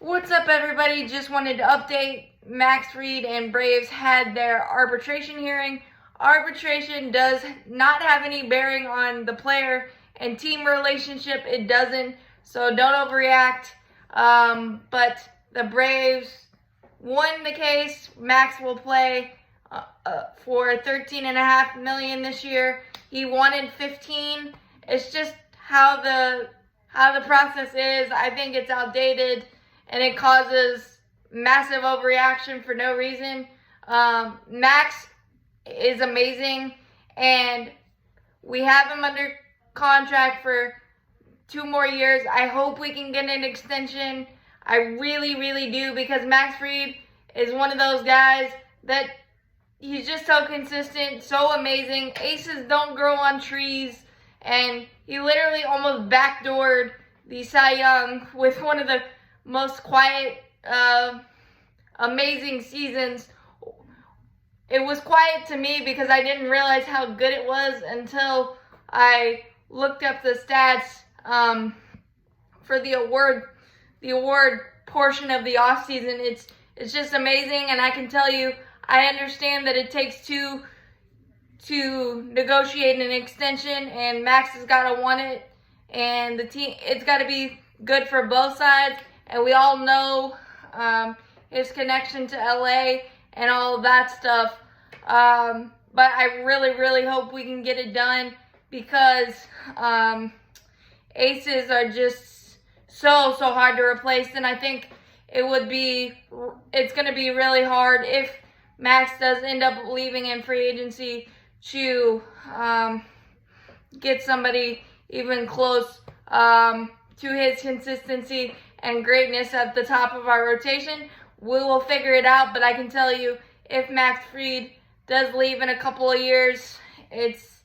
What's up, everybody? Just wanted to update. Max Fried and Braves had their arbitration hearing. Arbitration does not have any bearing on the player and team relationship. It doesn't, so don't overreact. But the Braves won the case. Max will play for $13.5 million this year. He wanted 15. It's just how the process is. I think it's outdated, and it causes massive overreaction for no reason. Max is amazing, and we have him under contract for 2 more years. I hope we can get an extension. I really, really do, because Max Fried is one of those guys that he's just so consistent, so amazing. Aces don't grow on trees, and he literally almost backdoored the Cy Young with one of the most quiet, amazing seasons. It was quiet to me because I didn't realize how good it was until I looked up the stats for the award portion of the offseason. It's just amazing, and I can tell you, I understand that it takes 2 to negotiate an extension, and Max has got to want it, and the team, it's got to be good for both sides. And we all know his connection to LA and all of that stuff. But I really, really hope we can get it done, because aces are just so hard to replace. And I think it's going to be really hard if Max does end up leaving in free agency to get somebody even close to his consistency and greatness at the top of our rotation. We will figure it out, but I can tell you, if Max Fried does leave in a couple of years, it's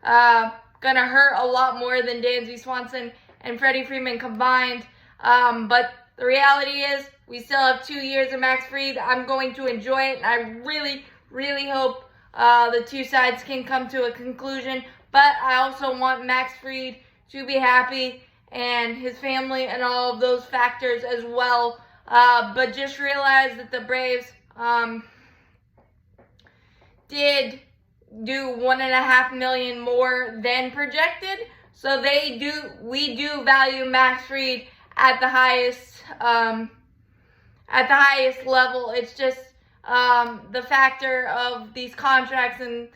going to hurt a lot more than Dansby Swanson and Freddie Freeman combined. But the reality is, we still have 2 years of Max Fried. I'm going to enjoy it, and I really, really hope the two sides can come to a conclusion. But I also want Max Fried to be happy, and his family, and all of those factors as well. But just realize that the Braves did do $1.5 million more than projected. So we do value Max Fried at the highest level. It's just the factor of these contracts and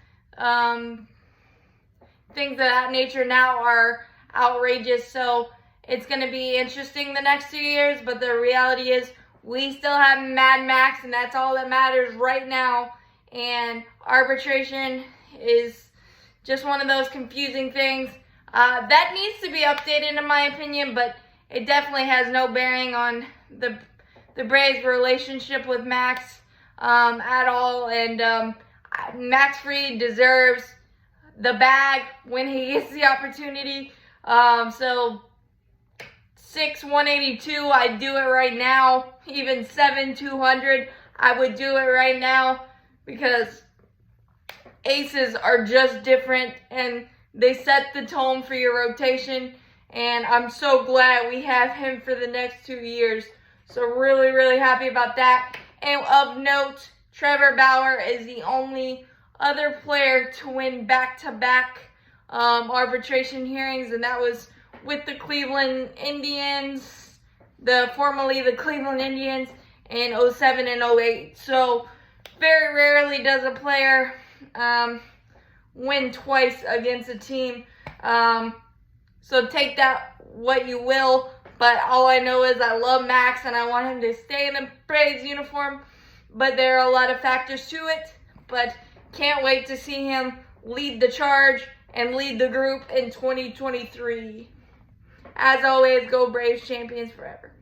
things of that nature now are outrageous. So it's going to be interesting the next 2 years, but the reality is we still have Mad Max, and that's all that matters right now. And arbitration is just one of those confusing things that needs to be updated, in my opinion, but it definitely has no bearing on the Braves' relationship with Max at all. And Max Fried deserves the bag when he gets the opportunity. So 6/182, I'd do it right now. Even 7/200, I would do it right now, because aces are just different, and they set the tone for your rotation. And I'm so glad we have him for the next 2 years. So really, really happy about that. And of note, Trevor Bauer is the only other player to win back-to-back arbitration hearings, and that was with the Cleveland Indians, formerly the Cleveland Indians, in 07 and 08. So very rarely does a player win twice against a team. So take that what you will, but all I know is I love Max, and I want him to stay in the Braves uniform. But there are a lot of factors to it, but can't wait to see him lead the charge and lead the group in 2023. As always, go Braves, champions forever.